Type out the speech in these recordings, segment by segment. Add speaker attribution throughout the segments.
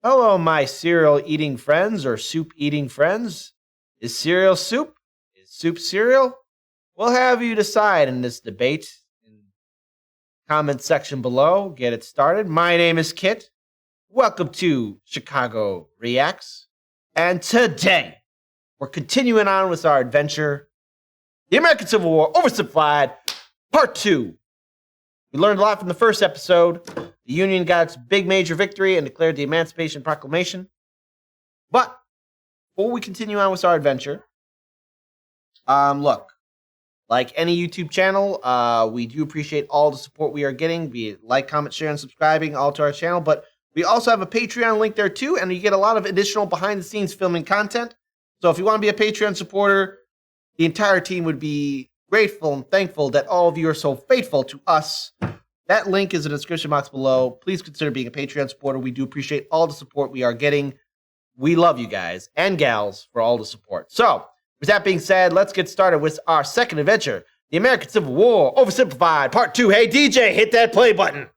Speaker 1: Hello, my cereal-eating friends or soup-eating friends. Is cereal soup? Is soup cereal? We'll have you decide in this debate in the comment section below. Get it started. My name is Kit. Welcome to Chicago Reacts. And today, we're continuing on with our adventure, The American Civil War, OverSimplified, Part 2. We learned a lot from the first episode. The Union got its big major victory and declared the Emancipation Proclamation. But before we continue on with our adventure, look, like any YouTube channel, we do appreciate all the support we are getting, be it like, comment, share, and subscribing all to our channel. But we also have a Patreon link there too, and you get a lot of additional behind-the-scenes filming content. So if you want to be a Patreon supporter, the entire team would be grateful and thankful that all of you are so faithful to us. That link is in the description box below. Please consider being a Patreon supporter. We do appreciate all the support we are getting. We love you guys and gals for all the support. So, with that being said, let's get started with our second adventure, The American Civil War, OverSimplified, Part 2. Hey, DJ, hit that play button.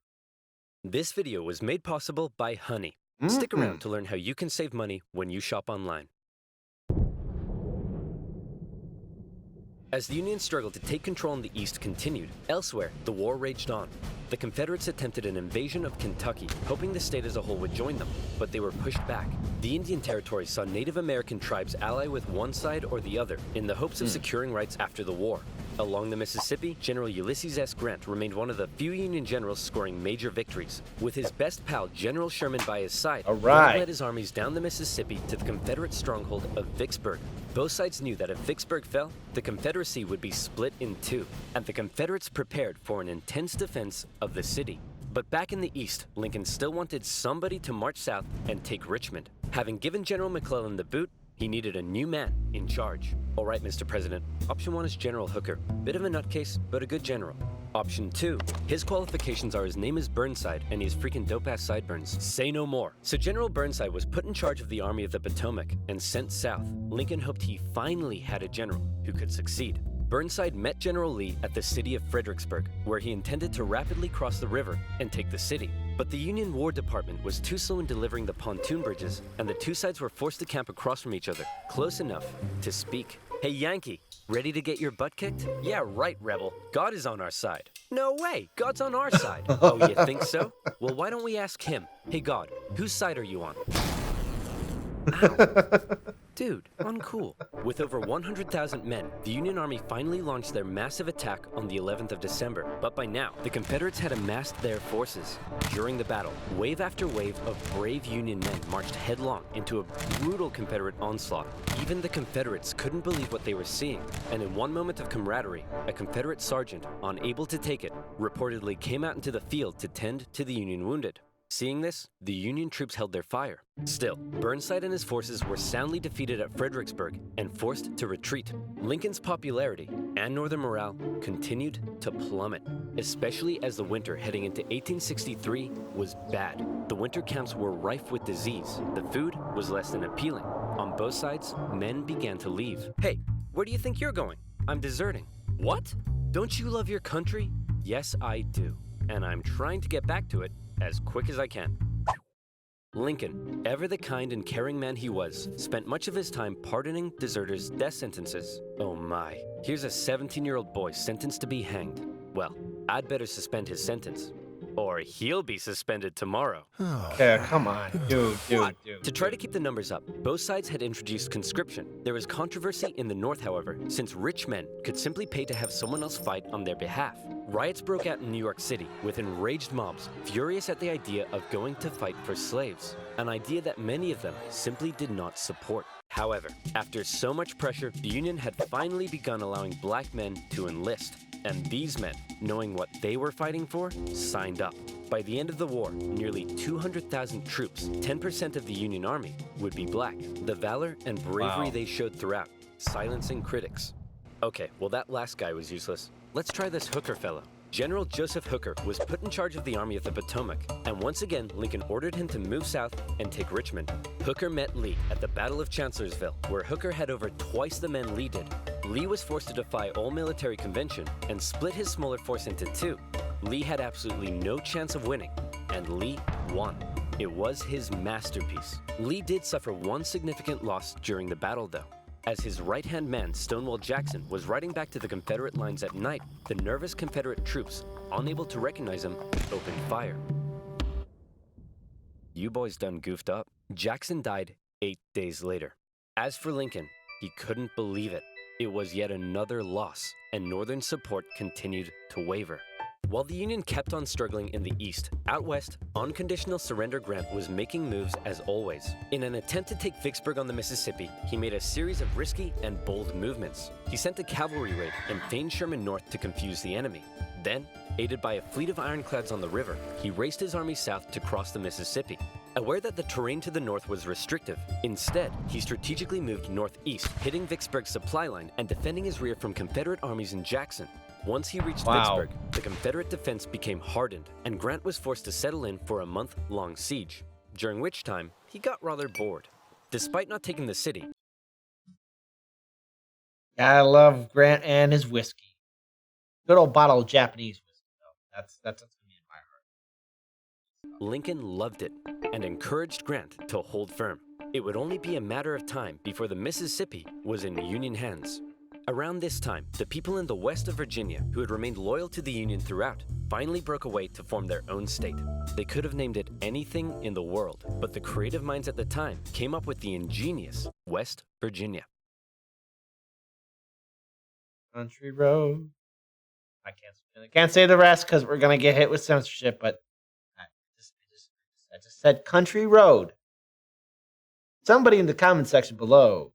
Speaker 2: This video was made possible by Honey. Stick around to learn how you can save money when you shop online. As the Union struggle to take control in the East continued, elsewhere, the war raged on. The Confederates attempted an invasion of Kentucky, hoping the state as a whole would join them, but they were pushed back. The Indian Territory saw Native American tribes ally with one side or the other in the hopes of securing rights after the war. Along the Mississippi, General Ulysses S. Grant remained one of the few Union generals scoring major victories. With his best pal, General Sherman, by his side, Grant led his armies down the Mississippi to the Confederate stronghold of Vicksburg. Both sides knew that if Vicksburg fell, the Confederacy would be split in two, and the Confederates prepared for an intense defense of the city. But back in the East, Lincoln still wanted somebody to march south and take Richmond. Having given General McClellan the boot, he needed a new man in charge. All right, Mr. President. Option 1 is General Hooker. Bit of a nutcase, but a good general. Option 2, his qualifications are his name is Burnside, and he has freaking dope-ass sideburns. Say no more. So General Burnside was put in charge of the Army of the Potomac and sent south. Lincoln hoped he finally had a general who could succeed. Burnside met General Lee at the city of Fredericksburg, where he intended to rapidly cross the river and take the city. But the Union War Department was too slow in delivering the pontoon bridges, and the two sides were forced to camp across from each other, close enough to speak. Hey, Yankee, ready to get your butt kicked? Yeah, right, Rebel. God is on our side. No way, God's on our side. Oh, you think so? Well, why don't we ask him? Hey, God, whose side are you on? Ow. Dude, uncool. With over 100,000 men, the Union Army finally launched their massive attack on the 11th of December. But by now, the Confederates had amassed their forces. During the battle, wave after wave of brave Union men marched headlong into a brutal Confederate onslaught. Even the Confederates couldn't believe what they were seeing, and in one moment of camaraderie, a Confederate sergeant, unable to take it, reportedly came out into the field to tend to the Union wounded. Seeing this, the Union troops held their fire. Still, Burnside and his forces were soundly defeated at Fredericksburg and forced to retreat. Lincoln's popularity and Northern morale continued to plummet, especially as the winter heading into 1863 was bad. The winter camps were rife with disease. The food was less than appealing. On both sides, men began to leave. Hey, where do you think you're going? I'm deserting. What? Don't you love your country? Yes, I do. And I'm trying to get back to it as quick as I can. Lincoln, ever the kind and caring man he was, spent much of his time pardoning deserters' death sentences. Oh my, here's a 17-year-old boy sentenced to be hanged. Well, I'd better suspend his sentence, or he'll be suspended tomorrow.
Speaker 1: Okay, come on, dude.
Speaker 2: To try to keep the numbers up, both sides had introduced conscription. There was controversy in the North, however, since rich men could simply pay to have someone else fight on their behalf. Riots broke out in New York City, with enraged mobs furious at the idea of going to fight for slaves, an idea that many of them simply did not support. However, after so much pressure, the Union had finally begun allowing black men to enlist, and these men, knowing what they were fighting for, signed up. By the end of the war, nearly 200,000 troops, 10% of the Union Army, would be black. The valor and bravery they showed throughout, silencing critics. Okay, well that last guy was useless. Let's try this Hooker fellow. General Joseph Hooker was put in charge of the Army of the Potomac, and once again, Lincoln ordered him to move south and take Richmond. Hooker met Lee at the Battle of Chancellorsville, where Hooker had over twice the men Lee did. Lee was forced to defy all military convention and split his smaller force into two. Lee had absolutely no chance of winning, and Lee won. It was his masterpiece. Lee did suffer one significant loss during the battle, though. As his right-hand man, Stonewall Jackson, was riding back to the Confederate lines at night, the nervous Confederate troops, unable to recognize him, opened fire. You boys done goofed up. Jackson died 8 days later. As for Lincoln, he couldn't believe it. It was yet another loss, and Northern support continued to waver. While the Union kept on struggling in the East, out west, unconditional surrender Grant was making moves as always. In an attempt to take Vicksburg on the Mississippi, he made a series of risky and bold movements. He sent a cavalry raid and feigned Sherman north to confuse the enemy. Then, aided by a fleet of ironclads on the river, he raced his army south to cross the Mississippi. Aware that the terrain to the north was restrictive, instead, he strategically moved northeast, hitting Vicksburg's supply line and defending his rear from Confederate armies in Jackson. Once he reached Vicksburg, the Confederate defense became hardened, and Grant was forced to settle in for a month-long siege, during which time he got rather bored. Despite not taking the city,
Speaker 1: I love Grant and his whiskey. Good old bottle of Japanese whiskey, though. That's what's me in my heart.
Speaker 2: Lincoln loved it and encouraged Grant to hold firm. It would only be a matter of time before the Mississippi was in Union hands. Around this time, the people in the west of Virginia, who had remained loyal to the Union throughout, finally broke away to form their own state. They could have named it anything in the world, but the creative minds at the time came up with the ingenious West Virginia.
Speaker 1: Country road. I can't say the rest because we're gonna get hit with censorship. But I just said country road. Somebody in the comment section below,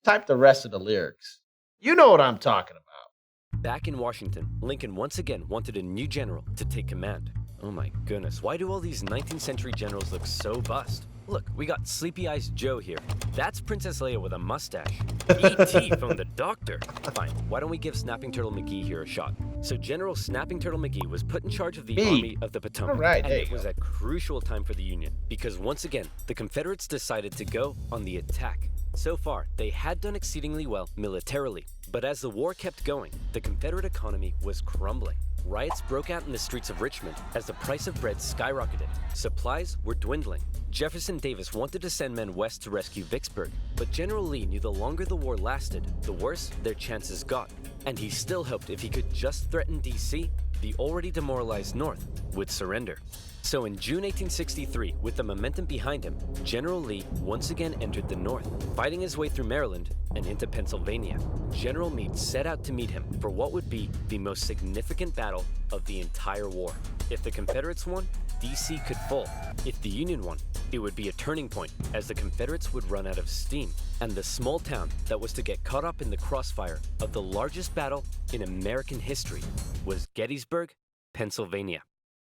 Speaker 1: type the rest of the lyrics. You know what I'm talking about.
Speaker 2: Back in Washington, Lincoln once again wanted a new general to take command. Oh my goodness, why do all these 19th century generals look so bust? Look, we got Sleepy Eyes Joe here. That's Princess Leia with a mustache. E.T. from the doctor. Fine, why don't we give Snapping Turtle McGee here a shot? So General Snapping Turtle McGee was put in charge of the Army of the Potomac.
Speaker 1: Right,
Speaker 2: and it was a crucial time for the Union, because once again, the Confederates decided to go on the attack. So far, they had done exceedingly well militarily, but as the war kept going, the Confederate economy was crumbling. Riots broke out in the streets of Richmond as the price of bread skyrocketed. Supplies were dwindling. Jefferson Davis wanted to send men west to rescue Vicksburg, but General Lee knew the longer the war lasted, the worse their chances got. And he still hoped if he could just threaten D.C., the already demoralized North would surrender. So in June 1863, with the momentum behind him, General Lee once again entered the North, fighting his way through Maryland and into Pennsylvania. General Meade set out to meet him for what would be the most significant battle of the entire war. If the Confederates won, D.C. could fall. If the Union won, it would be a turning point, as the Confederates would run out of steam, and the small town that was to get caught up in the crossfire of the largest battle in American history was Gettysburg, Pennsylvania.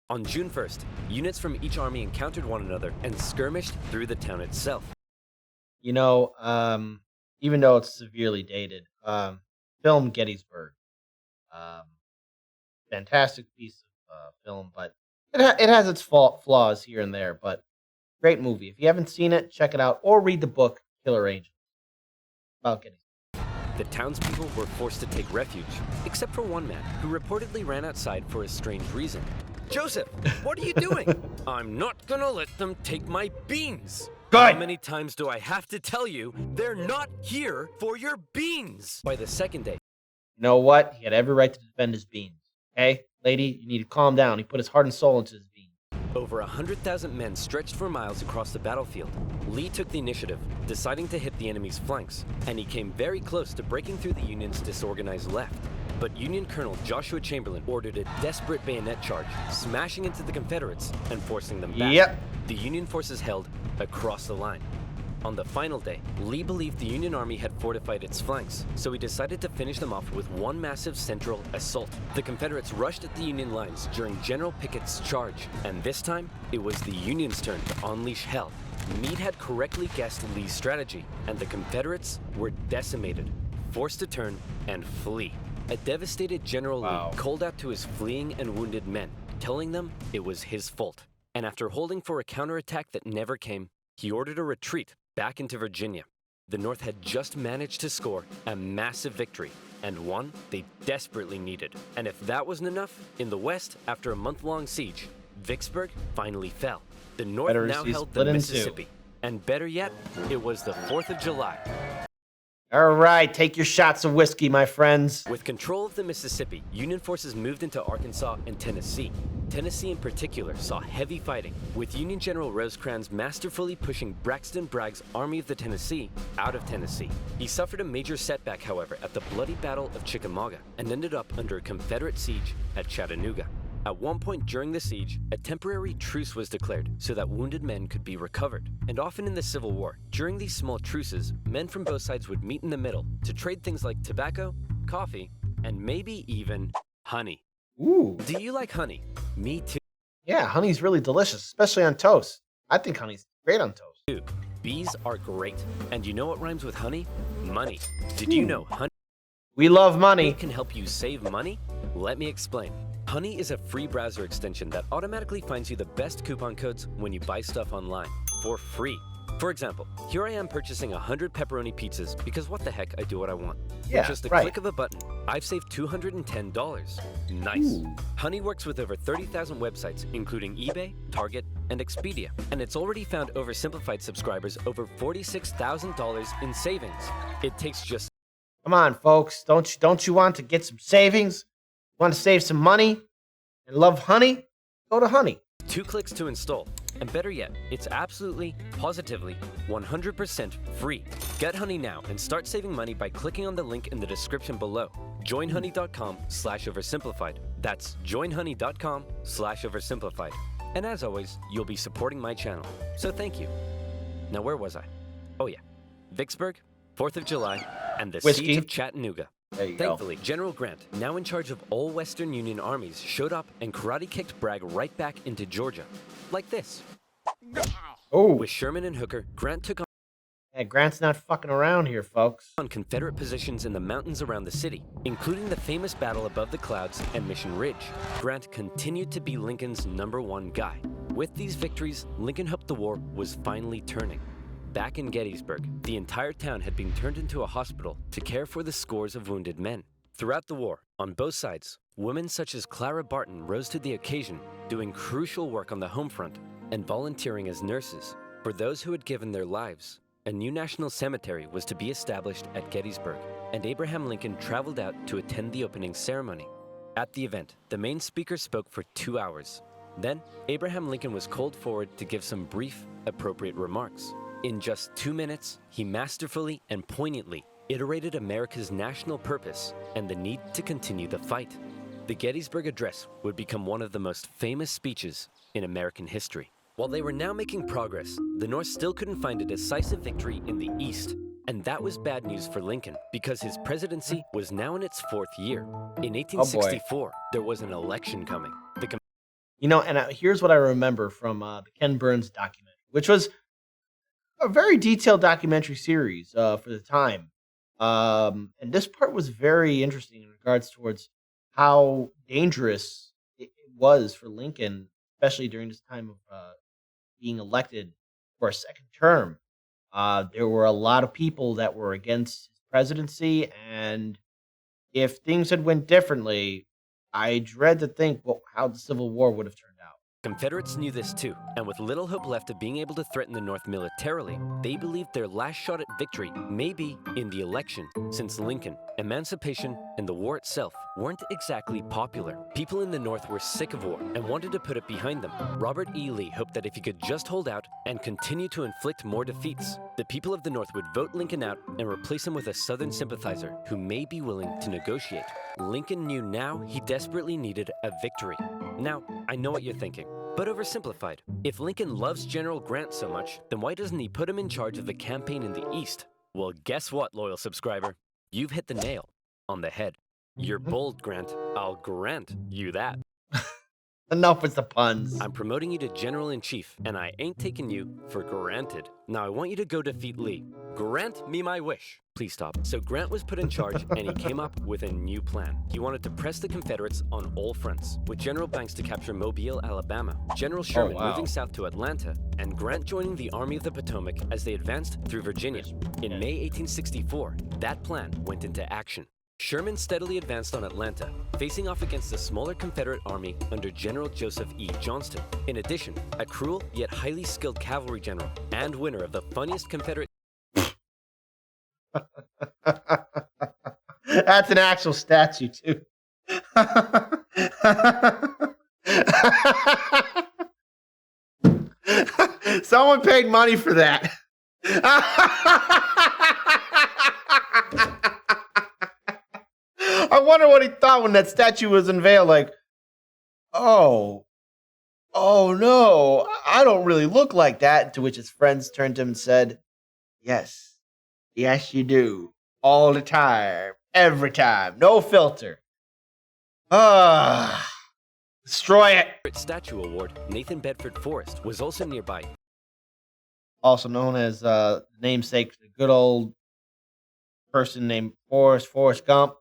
Speaker 2: On June 1st, units from each army encountered one another and skirmished through the town itself.
Speaker 1: You know, even though it's severely dated, film Gettysburg, fantastic piece of film, but it has its flaws here and there. But great movie. If you haven't seen it, check it out or read the book Killer Angels about Gettysburg.
Speaker 2: The townspeople were forced to take refuge, except for one man who reportedly ran outside for a strange reason. Joseph, what are you doing? I'm not gonna let them take my beans.
Speaker 1: Good.
Speaker 2: How many times do I have to tell you they're not here for your beans? By the second day,
Speaker 1: You know what? He had every right to defend his beans. Okay, lady, you need to calm down. He put his heart and soul into his beans.
Speaker 2: over 100,000 men stretched for miles across the battlefield. Lee took the initiative, deciding to hit the enemy's flanks, and he came very close to breaking through the Union's disorganized left. But Union Colonel Joshua Chamberlain ordered a desperate bayonet charge, smashing into the Confederates and forcing them back.
Speaker 1: Yep.
Speaker 2: The Union forces held across the line. On the final day, Lee believed the Union Army had fortified its flanks, so he decided to finish them off with one massive central assault. The Confederates rushed at the Union lines during General Pickett's charge, and this time, it was the Union's turn to unleash hell. Meade had correctly guessed Lee's strategy, and the Confederates were decimated, forced to turn and flee. A devastated General Lee called out to his fleeing and wounded men, telling them it was his fault. And after holding for a counterattack that never came, he ordered a retreat back into Virginia. The North had just managed to score a massive victory, and one they desperately needed. And if that wasn't enough, in the West, after a month-long siege, Vicksburg finally fell. The North now
Speaker 1: Confederacy
Speaker 2: held the
Speaker 1: split in two.
Speaker 2: Mississippi. And better yet, it was the 4th of July.
Speaker 1: All right, take your shots of whiskey, my friends.
Speaker 2: With control of the Mississippi, Union forces moved into Arkansas and Tennessee. Tennessee in particular saw heavy fighting, with Union General Rosecrans masterfully pushing Braxton Bragg's Army of the Tennessee out of Tennessee. He suffered a major setback, however, at the bloody Battle of Chickamauga and ended up under a Confederate siege at Chattanooga. At one point during the siege, a temporary truce was declared so that wounded men could be recovered. And often in the Civil War, during these small truces, men from both sides would meet in the middle to trade things like tobacco, coffee, and maybe even honey.
Speaker 1: Ooh.
Speaker 2: Do you like honey? Me too.
Speaker 1: Yeah, honey's really delicious, especially on toast. I think honey's great on toast.
Speaker 2: Bees are great. And you know what rhymes with honey? Money. Did you know honey
Speaker 1: We love money.
Speaker 2: can help you save money? Let me explain. Honey is a free browser extension that automatically finds you the best coupon codes when you buy stuff online for free. For example, here I am purchasing 100 pepperoni pizzas because what the heck, I do what I want.
Speaker 1: Yeah,
Speaker 2: With just a
Speaker 1: right.
Speaker 2: click of a button, I've saved $210. Nice.
Speaker 1: Ooh.
Speaker 2: Honey works with over 30,000 websites, including eBay, Target, and Expedia. And it's already found OverSimplified subscribers over $46,000 in savings. It takes just
Speaker 1: Come on, folks. Don't you want to get some savings? Want to save some money and love honey? Go to Honey.
Speaker 2: 2 clicks to install. And better yet, it's absolutely, positively, 100% free. Get Honey now and start saving money by clicking on the link in the description below. Joinhoney.com/oversimplified. That's joinhoney.com/oversimplified. And as always, you'll be supporting my channel. So thank you. Now where was I? Oh yeah, Vicksburg, 4th of July, and the
Speaker 1: Whiskey.
Speaker 2: Siege of Chattanooga.
Speaker 1: There you
Speaker 2: Thankfully, General Grant, now in charge of all Western Union armies, showed up and karate-kicked Bragg right back into Georgia. Like this.
Speaker 1: go. Oh,
Speaker 2: With Sherman and Hooker, Grant took
Speaker 1: yeah, Grant's not fucking around here, folks.
Speaker 2: on Confederate positions in the mountains around the city, including the famous battle above the clouds and Mission Ridge. Grant continued to be Lincoln's #1 guy. With these victories, Lincoln hoped the war was finally turning. Back in Gettysburg, the entire town had been turned into a hospital to care for the scores of wounded men. Throughout the war, on both sides, women such as Clara Barton rose to the occasion, doing crucial work on the home front and volunteering as nurses. For those who had given their lives, a new national cemetery was to be established at Gettysburg, and Abraham Lincoln traveled out to attend the opening ceremony. At the event, the main speaker spoke for 2 hours. Then, Abraham Lincoln was called forward to give some brief, appropriate remarks. In just 2 minutes, he masterfully and poignantly iterated America's national purpose and the need to continue the fight. The Gettysburg Address would become one of the most famous speeches in American history. While they were now making progress, the North still couldn't find a decisive victory in the East. And that was bad news for Lincoln, because his presidency was now in its 4th year. In 1864, there was an election coming.
Speaker 1: You know, and here's what I remember from the Ken Burns documentary, which was a very detailed documentary series for the time. And this part was very interesting in regards towards how dangerous it was for Lincoln, especially during this time of being elected for a second term. There were a lot of people that were against his presidency, and if things had went differently, I dread to think how the Civil War would have turned out.
Speaker 2: Confederates knew this too, and with little hope left of being able to threaten the North militarily, they believed their last shot at victory may be in the election, since Lincoln, emancipation, and the war itself weren't exactly popular. People in the North were sick of war and wanted to put it behind them. Robert E. Lee hoped that if he could just hold out and continue to inflict more defeats, the people of the North would vote Lincoln out and replace him with a Southern sympathizer who may be willing to negotiate. Lincoln knew now he desperately needed a victory. Now, I know what you're thinking, but oversimplified. If Lincoln loves General Grant so much, then why doesn't he put him in charge of the campaign in the East? Well, guess what, loyal subscriber? You've hit the nail on the head. You're bold, Grant. I'll grant you that.
Speaker 1: Enough with the puns.
Speaker 2: I'm promoting you to General-in-Chief, and I ain't taking you for granted. Now I want you to go defeat Lee. Grant me my wish. Please stop. So Grant was put in charge, and he came up with a new plan. He wanted to press the Confederates on all fronts, with General Banks to capture Mobile, Alabama, General Sherman moving south to Atlanta, and Grant joining the Army of the Potomac as they advanced through Virginia. In May 1864, that plan went into action. Sherman steadily advanced on Atlanta, facing off against the smaller Confederate army under General Joseph E. Johnston. In addition, a cruel yet highly skilled cavalry general and winner of the funniest Confederate...
Speaker 1: That's an actual statue, too. Someone paid money for that. I wonder what he thought when that statue was unveiled. Like, oh no, I don't really look like that. To which his friends turned to him and said, yes, you do. All the time. Every time. No filter. Destroy it.
Speaker 2: Statue Award, Nathan Bedford Forrest, was also nearby.
Speaker 1: Also known as namesake, the good old person named Forrest Gump.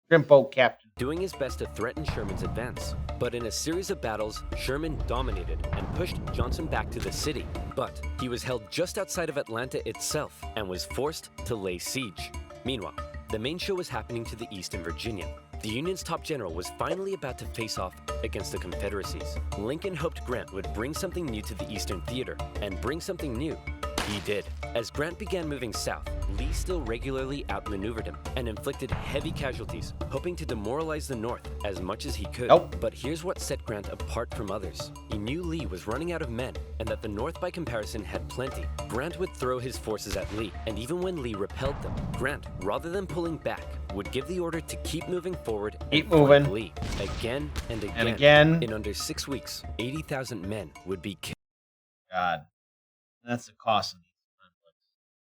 Speaker 1: Shrimp captain.
Speaker 2: Doing his best to threaten Sherman's advance. But in a series of battles, Sherman dominated and pushed Johnson back to the city. But he was held just outside of Atlanta itself and was forced to lay siege. Meanwhile, the main show was happening to the east in Virginia. The Union's top general was finally about to face off against the Confederacies. Lincoln hoped Grant would bring something new to the Eastern Theater, and bring something new he did. As Grant began moving south, Lee still regularly outmaneuvered him and inflicted heavy casualties, hoping to demoralize the North as much as he could. But here's what set Grant apart from others. He knew Lee was running out of men and that the North by comparison had plenty. Grant would throw his forces at Lee, and even when Lee repelled them, Grant, rather than pulling back, would give the order to keep moving forward and fight Lee again and again. In under 6 weeks, 80,000 men would be killed.
Speaker 1: God, that's the cost of these conflicts.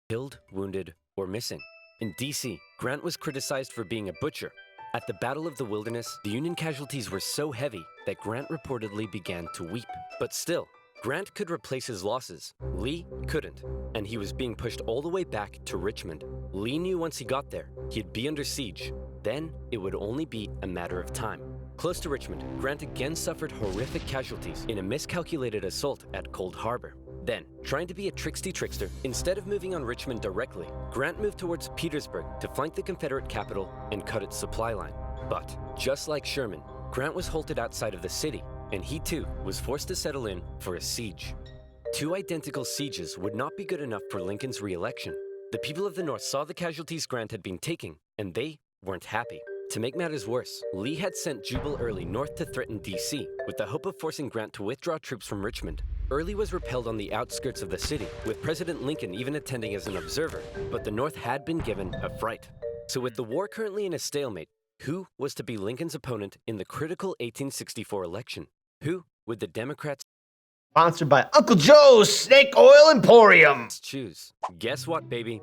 Speaker 2: Killed, wounded, or missing. In D.C., Grant was criticized for being a butcher. At the Battle of the Wilderness, the Union casualties were so heavy that Grant reportedly began to weep. But still, Grant could replace his losses. Lee couldn't, and he was being pushed all the way back to Richmond. Lee knew once he got there, he'd be under siege. Then, it would only be a matter of time. Close to Richmond, Grant again suffered horrific casualties in a miscalculated assault at Cold Harbor. Then, trying to be a trickster, instead of moving on Richmond directly, Grant moved towards Petersburg to flank the Confederate capital and cut its supply line. But, just like Sherman, Grant was halted outside of the city, and he too was forced to settle in for a siege. 2 identical sieges would not be good enough for Lincoln's re-election. The people of the North saw the casualties Grant had been taking, and they weren't happy. To make matters worse, Lee had sent Jubal Early north to threaten D.C., with the hope of forcing Grant to withdraw troops from Richmond. Early was repelled on the outskirts of the city, with President Lincoln even attending as an observer, but the North had been given a fright. So with the war currently in a stalemate, who was to be Lincoln's opponent in the critical 1864 election? Who would the Democrats
Speaker 1: Sponsored by Uncle Joe's Snake Oil Emporium.
Speaker 2: choose? Guess what, baby?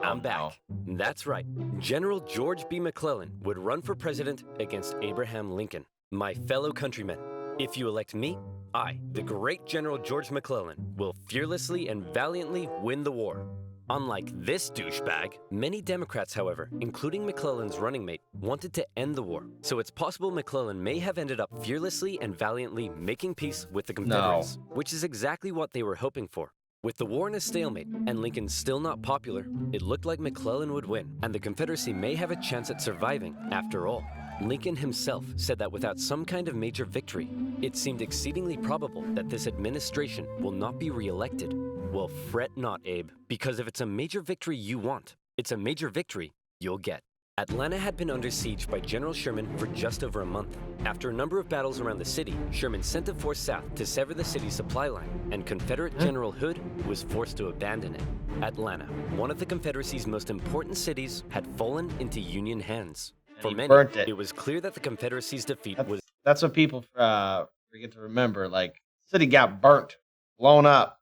Speaker 2: I'm back. That's right. General George B. McClellan would run for president against Abraham Lincoln. My fellow countrymen, if you elect me, I, the great General George McClellan, will fearlessly and valiantly win the war. Unlike this douchebag, many Democrats, however, including McClellan's running mate, wanted to end the war. So it's possible McClellan may have ended up fearlessly and valiantly making peace with the Confederates, which is exactly what they were hoping for. With the war in a stalemate and Lincoln still not popular, it looked like McClellan would win, and the Confederacy may have a chance at surviving after all. Lincoln himself said that without some kind of major victory, it seemed exceedingly probable that this administration will not be re-elected. Well, fret not, Abe, because if it's a major victory you want, it's a major victory you'll get. Atlanta had been under siege by General Sherman for just over a month. After a number of battles around the city, Sherman sent a force south to sever the city's supply line, and Confederate General Hood was forced to abandon it. Atlanta, one of the Confederacy's most important cities, had fallen into Union hands. For many, it was clear that the Confederacy's defeat was...
Speaker 1: That's what people forget to remember. Like, city got burnt, blown up,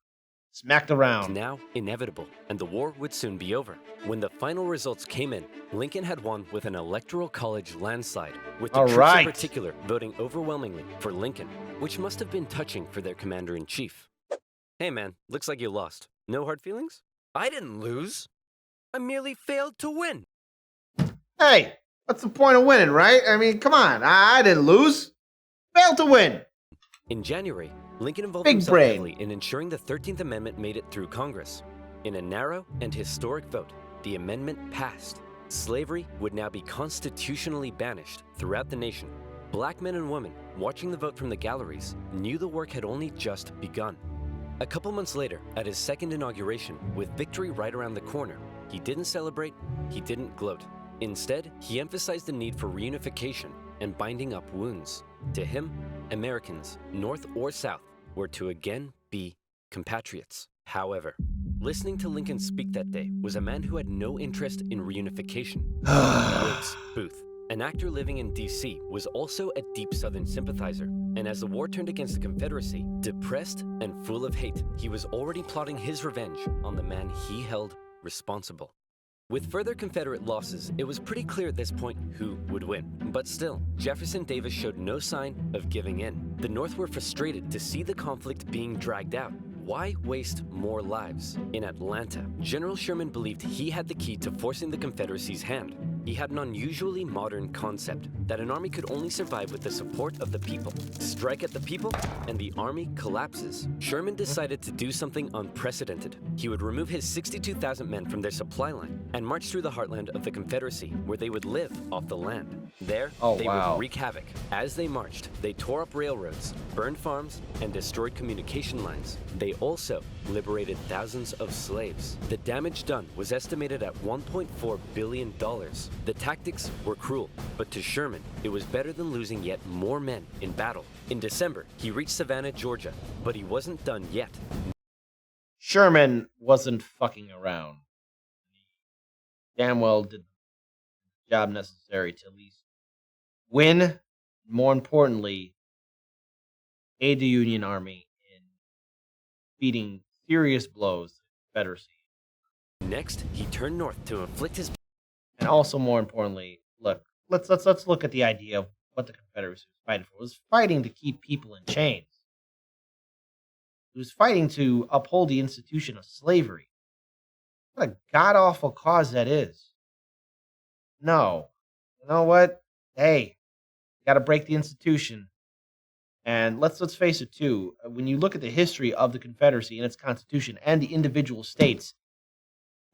Speaker 1: smacked around.
Speaker 2: Now inevitable, and the war would soon be over. When the final results came in, Lincoln had won with an electoral college landslide, with the troops in particular voting overwhelmingly for Lincoln, which must have been touching for their commander-in-chief. Hey man, looks like you lost. No hard feelings? I didn't lose. I merely failed to win.
Speaker 1: Hey, what's the point of winning, right? I mean, come on. I didn't lose. Failed to win.
Speaker 2: In January, Lincoln involved himself heavily in ensuring the 13th Amendment made it through Congress. In a narrow and historic vote, the amendment passed, Slavery would now be constitutionally banished throughout the nation. Black men and women, watching the vote from the galleries, knew the work had only just begun. A couple months later, at his second inauguration, with victory right around the corner, he didn't celebrate, he didn't gloat. Instead, he emphasized the need for reunification and binding up wounds. To him, Americans, North or South, were to again be compatriots. However, listening to Lincoln speak that day was a man who had no interest in reunification. Woods Booth, an actor living in D.C., was also a deep Southern sympathizer, and as the war turned against the Confederacy, depressed and full of hate, he was already plotting his revenge on the man he held responsible. With further Confederate losses, it was pretty clear at this point who would win. But still, Jefferson Davis showed no sign of giving in. The North were frustrated to see the conflict being dragged out. Why waste more lives? In Atlanta, General Sherman believed he had the key to forcing the Confederacy's hand. He had an unusually modern concept that an army could only survive with the support of the people. Strike at the people, and the army collapses. Sherman decided to do something unprecedented. He would remove his 62,000 men from their supply line and march through the heartland of the Confederacy, where they would live off the land. There, they would wreak havoc. As they marched, they tore up railroads, burned farms, and destroyed communication lines. They also liberated thousands of slaves. The damage done was estimated at $1.4 billion. The tactics were cruel, but to Sherman, it was better than losing yet more men in battle. In December, he reached Savannah, Georgia, but he wasn't done yet.
Speaker 1: Sherman wasn't fucking around. He damn well did the job necessary to at least win, more importantly, aid the Union Army in beating serious blows to the Confederacy.
Speaker 2: Next, he turned north to inflict his...
Speaker 1: And also, more importantly, look, let's look at the idea of what the Confederacy was fighting for. It was fighting to keep people in chains. It was fighting to uphold the institution of slavery. What a god-awful cause that is. No. You know what? Hey, you got to break the institution. And let's face it, too. When you look at the history of the Confederacy and its constitution and the individual states,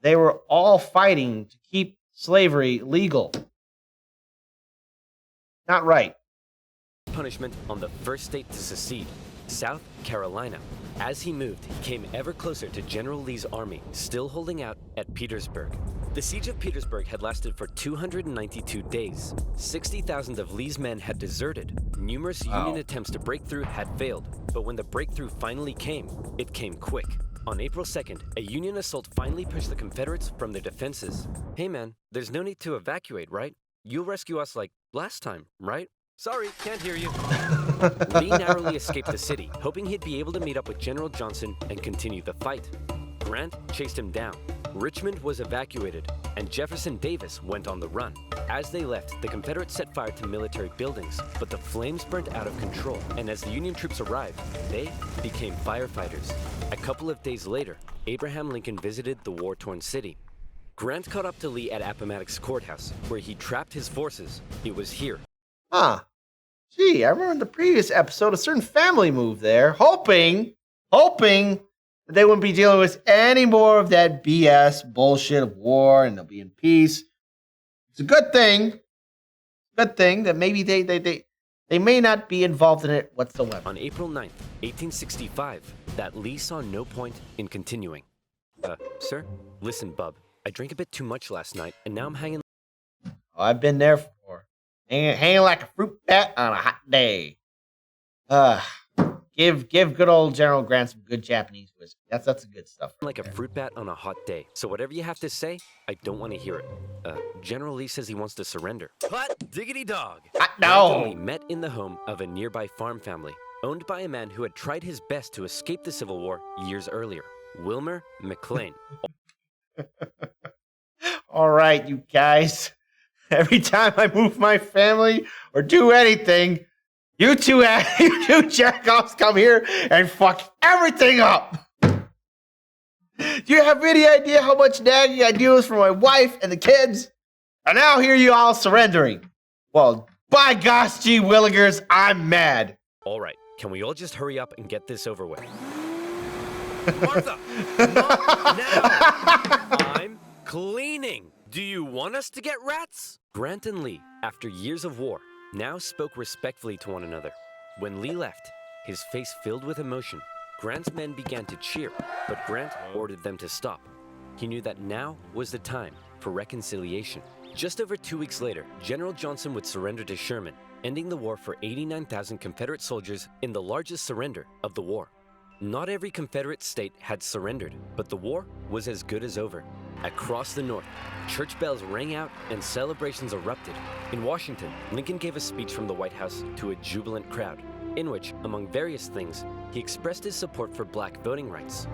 Speaker 1: they were all fighting to keep slavery legal. Not right.
Speaker 2: Punishment on the first state to secede, South Carolina. As he moved, he came ever closer to General Lee's army, still holding out at Petersburg. The siege of Petersburg had lasted for 292 days. 60,000 of Lee's men had deserted. Numerous Union attempts to break through had failed, but when the breakthrough finally came, it came quick. On April 2nd, a Union assault finally pushed the Confederates from their defenses. Hey man, there's no need to evacuate, right? You'll rescue us like last time, right? Sorry, can't hear you. Lee narrowly escaped the city, hoping he'd be able to meet up with General Johnson and continue the fight. Grant chased him down. Richmond was evacuated, and Jefferson Davis went on the run. As they left, the Confederates set fire to military buildings, but the flames burnt out of control, and as the Union troops arrived, they became firefighters. A couple of days later, Abraham Lincoln visited the war-torn city. Grant caught up to Lee at Appomattox Courthouse, where he trapped his forces. It was here.
Speaker 1: Gee, I remember in the previous episode, a certain family moved there, hoping that they wouldn't be dealing with any more of that BS bullshit of war and they'll be in peace. It's a good thing. That maybe they may not be involved in it whatsoever.
Speaker 2: On April 9th, 1865, that Lee saw no point in continuing. Sir? Listen, bub, I drank a bit too much last night, and now I'm hanging...
Speaker 1: Oh, I've been there before. Hanging like a fruit bat on a hot day. Give good old General Grant some good Japanese whiskey. That's the good stuff.
Speaker 2: Like a fruit bat on a hot day. So whatever you have to say, I don't want to hear it. General Lee says he wants to surrender. Hot diggity dog.
Speaker 1: No.
Speaker 2: Lee met in the home of a nearby farm family, owned by a man who had tried his best to escape the Civil War years earlier, Wilmer McLean.
Speaker 1: All right, you guys. Every time I move my family or do anything, you two jackoffs come here and fuck everything up. Do you have any idea how much nagging I do for my wife and the kids? And now here you all surrendering. Well, by gosh, gee willigers, I'm mad.
Speaker 2: All right, can we all just hurry up and get this over with? Martha, not now. I'm cleaning. Do you want us to get rats? Grant and Lee, after years of war, now spoke respectfully to one another. When Lee left, his face filled with emotion, Grant's men began to cheer, but Grant ordered them to stop. He knew that now was the time for reconciliation. Just over 2 weeks later, General Johnson would surrender to Sherman, ending the war for 89,000 Confederate soldiers in the largest surrender of the war. Not every Confederate state had surrendered, but the war was as good as over. Across the North, church bells rang out and celebrations erupted. In Washington, Lincoln gave a speech from the White House to a jubilant crowd, in which, among various things, he expressed his support for black voting rights.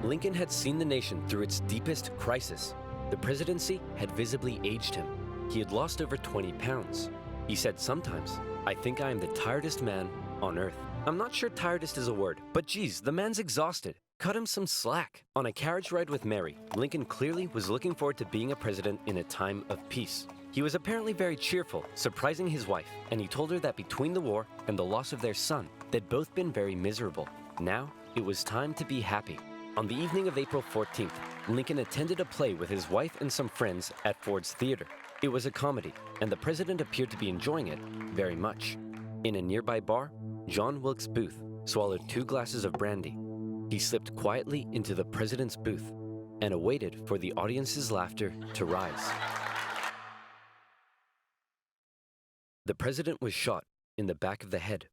Speaker 2: Lincoln had seen the nation through its deepest crisis. The presidency had visibly aged him. He had lost over 20 pounds. He said sometimes, "I think I am the tiredest man on earth." I'm not sure tiredest is a word, but geez, the man's exhausted. Cut him some slack. On a carriage ride with Mary, Lincoln clearly was looking forward to being a president in a time of peace. He was apparently very cheerful, surprising his wife, and he told her that between the war and the loss of their son, they'd both been very miserable. Now, it was time to be happy. On the evening of April 14th, Lincoln attended a play with his wife and some friends at Ford's Theater. It was a comedy, and the president appeared to be enjoying it very much. In a nearby bar, John Wilkes Booth swallowed 2 glasses of brandy. He slipped quietly into the president's booth and awaited for the audience's laughter to rise. The president was shot in the back of the head.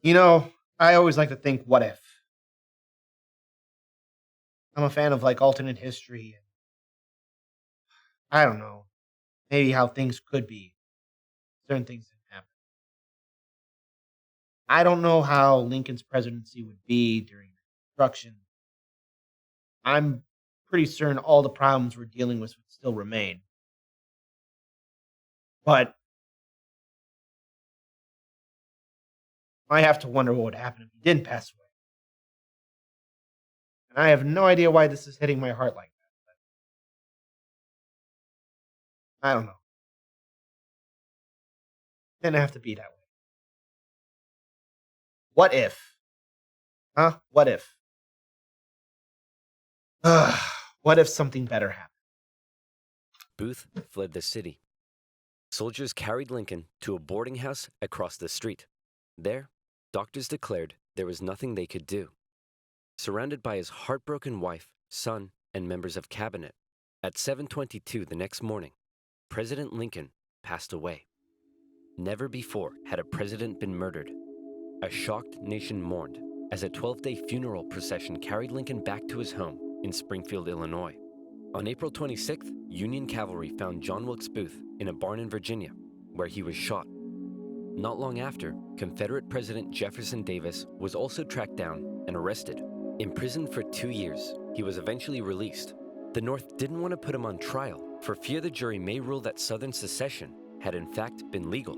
Speaker 1: You know, I always like to think, what if? I'm a fan of like alternate history. And I don't know, maybe how things could be. Certain things didn't happen. I don't know how Lincoln's presidency would be during Reconstruction. I'm pretty certain all the problems we're dealing with would still remain. But I have to wonder what would happen if he didn't pass away. And I have no idea why this is hitting my heart like that. But I don't know. Didn't have to be that way. What if? Huh? What if? What if something better happened?
Speaker 2: Booth fled the city. Soldiers carried Lincoln to a boarding house across the street. There, doctors declared there was nothing they could do. Surrounded by his heartbroken wife, son, and members of cabinet, at 7:22 the next morning, President Lincoln passed away. Never before had a president been murdered. A shocked nation mourned as a 12-day funeral procession carried Lincoln back to his home in Springfield, Illinois. On April 26th, Union cavalry found John Wilkes Booth in a barn in Virginia, where he was shot. Not long after, Confederate President Jefferson Davis was also tracked down and arrested. Imprisoned for 2 years, he was eventually released. The North didn't want to put him on trial for fear the jury may rule that Southern secession had in fact been legal.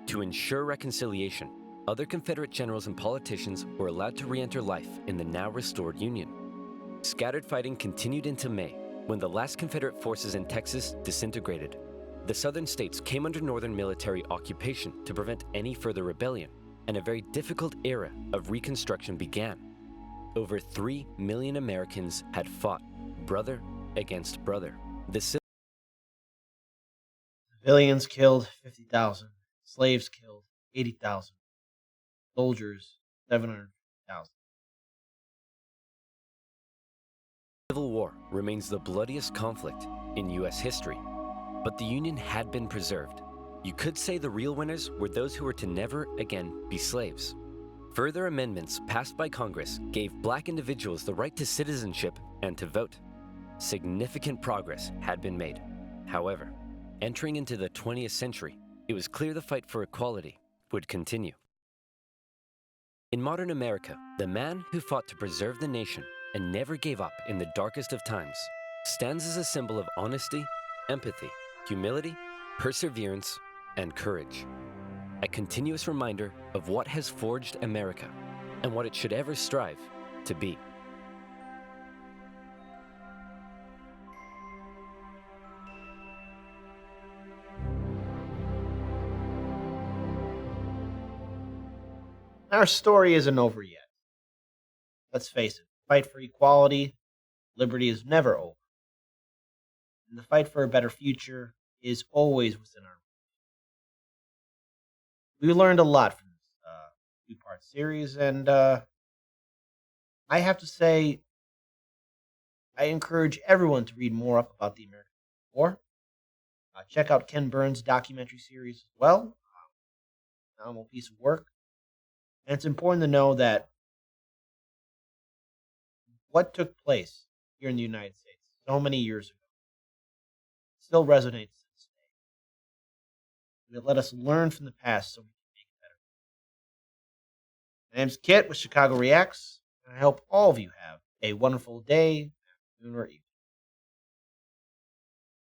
Speaker 2: To ensure reconciliation, other Confederate generals and politicians were allowed to re-enter life in the now restored Union. Scattered fighting continued into May, when the last Confederate forces in Texas disintegrated. The Southern states came under Northern military occupation to prevent any further rebellion, and a very difficult era of Reconstruction began. Over 3 million Americans had fought, brother against brother. The
Speaker 1: Civilians killed 50,000. Slaves killed 80,000. Soldiers 700,000.
Speaker 2: Civil War remains the bloodiest conflict in U.S. history, but the Union had been preserved. You could say the real winners were those who were to never again be slaves. Further amendments passed by Congress gave black individuals the right to citizenship and to vote. Significant progress had been made. However, entering into the 20th century, it was clear the fight for equality would continue. In modern America, the man who fought to preserve the nation and never gave up in the darkest of times stands as a symbol of honesty, empathy, humility, perseverance, and courage. A continuous reminder of what has forged America and what it should ever strive to be.
Speaker 1: Our story isn't over yet. let's face it, the fight for equality, liberty is never over. And the fight for a better future is always within our. We learned a lot from this two-part series, and I have to say, I encourage everyone to read more up about the American War. Check out Ken Burns' documentary series as well. Phenomenal piece of work. And it's important to know that what took place here in the United States so many years ago still resonates to this day. And it let us learn from the past so we can make it better. My name's Kit with Chicago Reacts, and I hope all of you have a wonderful day, afternoon, or evening.